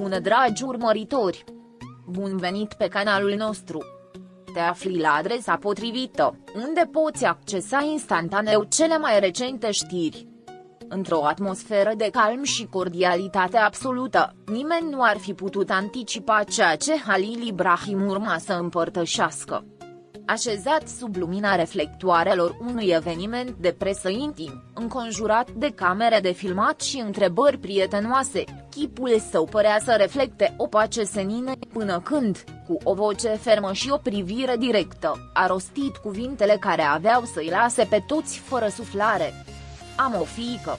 Bună dragi urmăritori! Bun venit pe canalul nostru! Te afli la adresa potrivită, unde poți accesa instantaneu cele mai recente știri. Într-o atmosferă de calm și cordialitate absolută, nimeni nu ar fi putut anticipa ceea ce Halil Ibrahim urma să împărtășească. Așezat sub lumina reflectoarelor unui eveniment de presă intim, înconjurat de camere de filmat și întrebări prietenoase, chipul său părea să reflecte o pace senină, până când, cu o voce fermă și o privire directă, a rostit cuvintele care aveau să-i lase pe toți fără suflare. Am o fiică.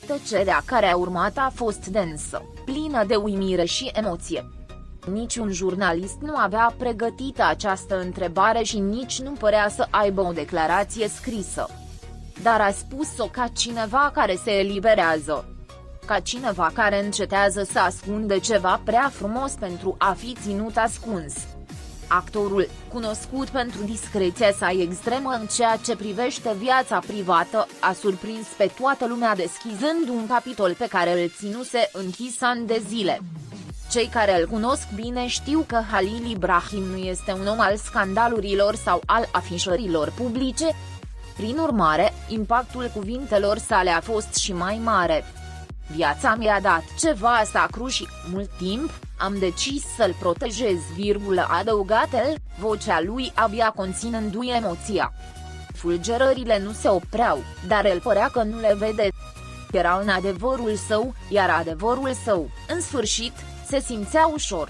Tăcerea care a urmat a fost densă, plină de uimire și emoție. Niciun jurnalist nu avea pregătită această întrebare și nici nu părea să aibă o declarație scrisă. Dar a spus-o ca cineva care se eliberează. Ca cineva care încetează să ascundă ceva prea frumos pentru a fi ținut ascuns. Actorul, cunoscut pentru discreția sa extremă în ceea ce privește viața privată, a surprins pe toată lumea deschizând un capitol pe care îl ținuse închis ani de zile. Cei care îl cunosc bine știu că Halil Ibrahim nu este un om al scandalurilor sau al afișărilor publice. Prin urmare, impactul cuvintelor sale a fost și mai mare. Viața mi-a dat ceva sacru și, mult timp, am decis să-l protejez, a adăugat el, vocea lui abia conținându-i emoția. Fulgerările nu se opreau, dar el părea că nu le vede. Era în adevărul său, iar adevărul său, în sfârșit, se simțea ușor.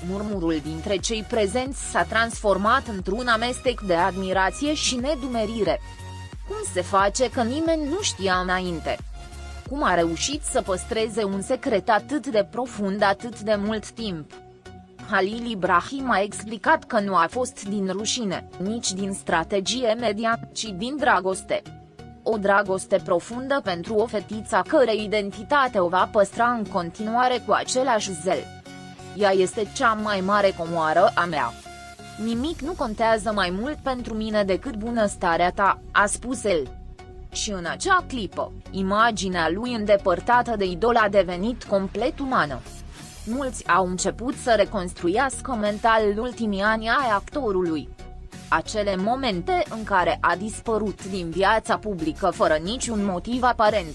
Murmurul dintre cei prezenți s-a transformat într-un amestec de admirație și nedumerire. Cum se face că nimeni nu știa înainte? Cum a reușit să păstreze un secret atât de profund atât de mult timp? Halil Ibrahim a explicat că nu a fost din rușine, nici din strategie media, ci din dragoste. O dragoste profundă pentru o fetiță a cărei identitate o va păstra în continuare cu același zel. Ea este cea mai mare comoară a mea. Nimic nu contează mai mult pentru mine decât bunăstarea ta, a spus el. Și în acea clipă, imaginea lui îndepărtată de idol a devenit complet umană. Mulți au început să reconstruiască mental ultimii ani ai actorului. Acele momente în care a dispărut din viața publică fără niciun motiv aparent.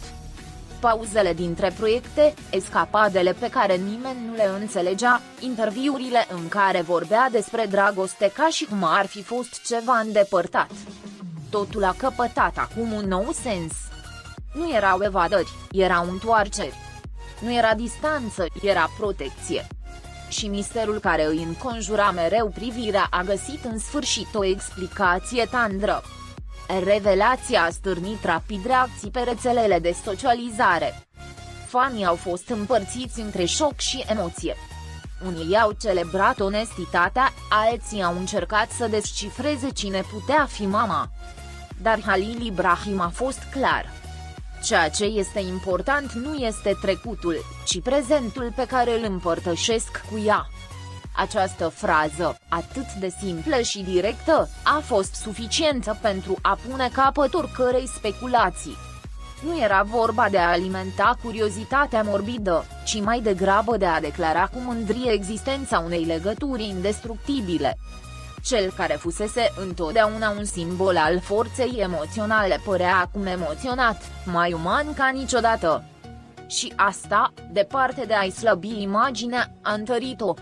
Pauzele dintre proiecte, escapadele pe care nimeni nu le înțelegea, interviurile în care vorbea despre dragoste ca și cum ar fi fost ceva îndepărtat. Totul a căpătat acum un nou sens. Nu erau evadări, erau întoarceri. Nu era distanță, era protecție. Și misterul care îi înconjura mereu privirea a găsit în sfârșit o explicație tandră. Revelația a stârnit rapid reacții pe rețelele de socializare. Fanii au fost împărțiți între șoc și emoție. Unii au celebrat onestitatea, alții au încercat să descifreze cine putea fi mama. Dar Halil Ibrahim a fost clar. Ceea ce este important nu este trecutul, ci prezentul pe care îl împărtășesc cu ea. Această frază, atât de simplă și directă, a fost suficientă pentru a pune capăt oricărei speculații. Nu era vorba de a alimenta curiozitatea morbidă, ci mai degrabă de a declara cu mândrie existența unei legături indestructibile. Cel care fusese întotdeauna un simbol al forței emoționale părea acum emoționat, mai uman ca niciodată. Și asta, departe de a-i slăbi imaginea, a întărit-o.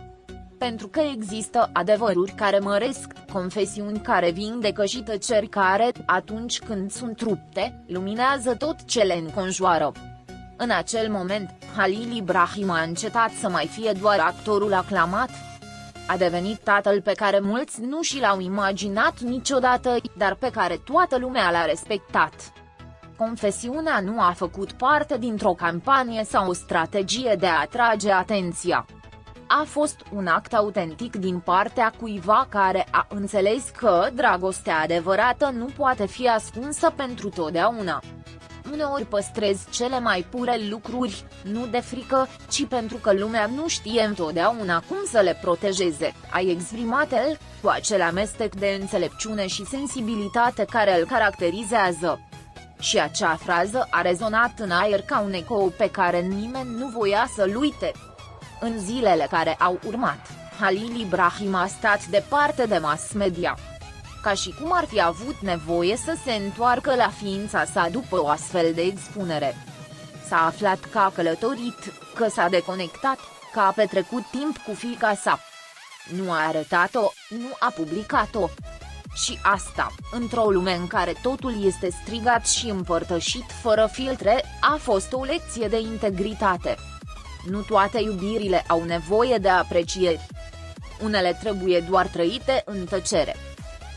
Pentru că există adevăruri care măresc, confesiuni care vindecă și tăceri care, atunci când sunt rupte, luminează tot ce le înconjoară. În acel moment, Halil Ibrahim a încetat să mai fie doar actorul aclamat. A devenit tatăl pe care mulți nu și l-au imaginat niciodată, dar pe care toată lumea l-a respectat. Confesiunea nu a făcut parte dintr-o campanie sau o strategie de a atrage atenția. A fost un act autentic din partea cuiva care a înțeles că dragostea adevărată nu poate fi ascunsă pentru totdeauna. Uneori păstrezi cele mai pure lucruri, nu de frică, ci pentru că lumea nu știe întotdeauna cum să le protejeze, a exprimat el, cu acel amestec de înțelepciune și sensibilitate care îl caracterizează. Și acea frază a rezonat în aer ca un ecou pe care nimeni nu voia să-l uite. În zilele care au urmat, Halil Ibrahim a stat departe de mass media. Ca și cum ar fi avut nevoie să se întoarcă la ființa sa după o astfel de expunere. S-a aflat că a călătorit, că s-a deconectat, că a petrecut timp cu fiica sa. Nu a arătat-o, nu a publicat-o. Și asta, într-o lume în care totul este strigat și împărtășit fără filtre, a fost o lecție de integritate. Nu toate iubirile au nevoie de aprecieri. Unele trebuie doar trăite în tăcere.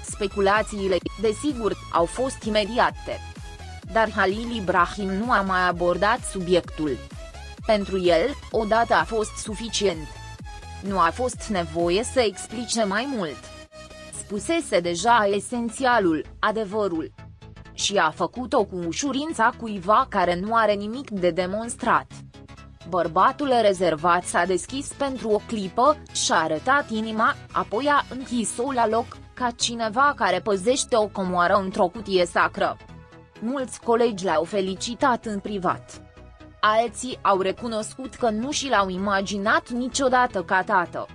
Speculațiile, desigur, au fost imediate. Dar Halil Ibrahim nu a mai abordat subiectul. Pentru el, odată a fost suficient. Nu a fost nevoie să explice mai mult. Spusese deja esențialul, adevărul. Și a făcut-o cu ușurința cuiva care nu are nimic de demonstrat. Bărbatul rezervat s-a deschis pentru o clipă, și-a arătat inima, apoi a închis-o la loc, ca cineva care păzește o comoară într-o cutie sacră. Mulți colegi l-au felicitat în privat. Alții au recunoscut că nu și l-au imaginat niciodată ca tată.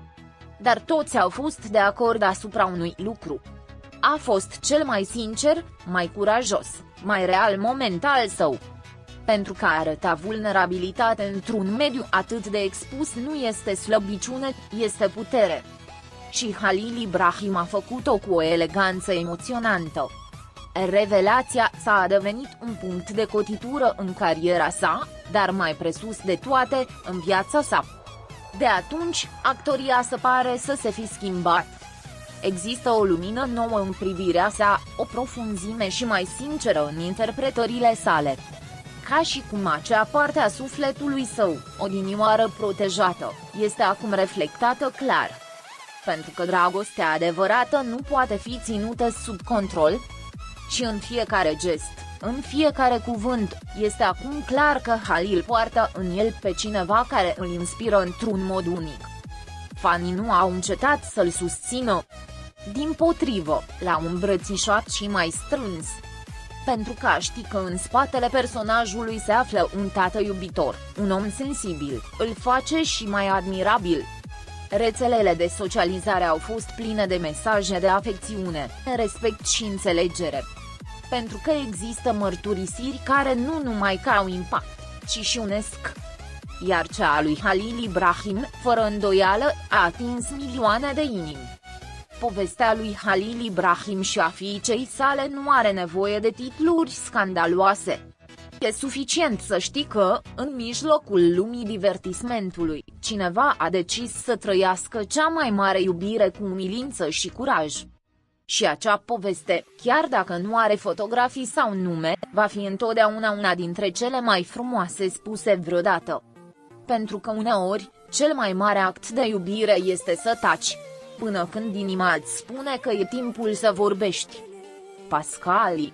Dar toți au fost de acord asupra unui lucru. A fost cel mai sincer, mai curajos, mai real moment al său. Pentru că a arăta vulnerabilitate într-un mediu atât de expus nu este slăbiciune, este putere. Și Halil Ibrahim a făcut-o cu o eleganță emoționantă. Revelația sa a devenit un punct de cotitură în cariera sa, dar mai presus de toate, în viața sa. De atunci, actoria se pare să se fi schimbat. Există o lumină nouă în privirea sa, o profunzime și mai sinceră în interpretările sale. Ca și cum acea parte a sufletului său, odinioară protejată, este acum reflectată clar. Pentru că dragostea adevărată nu poate fi ținută sub control. Și în fiecare gest, în fiecare cuvânt, este acum clar că Halil poartă în el pe cineva care îl inspiră într-un mod unic. Fanii nu au încetat să-l susțină. Dimpotrivă, l-au îmbrățișat și mai strâns. Pentru că știi că în spatele personajului se află un tată iubitor, un om sensibil, îl face și mai admirabil. Rețelele de socializare au fost pline de mesaje de afecțiune, respect și înțelegere. Pentru că există mărturisiri care nu numai că au impact, ci și unesc. Iar cea a lui Halil Ibrahim, fără îndoială, a atins milioane de inimi. Povestea lui Halil Ibrahim și a fiicei sale nu are nevoie de titluri scandaloase. E suficient să știi că, în mijlocul lumii divertismentului, cineva a decis să trăiască cea mai mare iubire cu umilință și curaj. Și acea poveste, chiar dacă nu are fotografii sau nume, va fi întotdeauna una dintre cele mai frumoase spuse vreodată. Pentru că uneori, cel mai mare act de iubire este să taci, până când inima îți spune că e timpul să vorbești. Pascali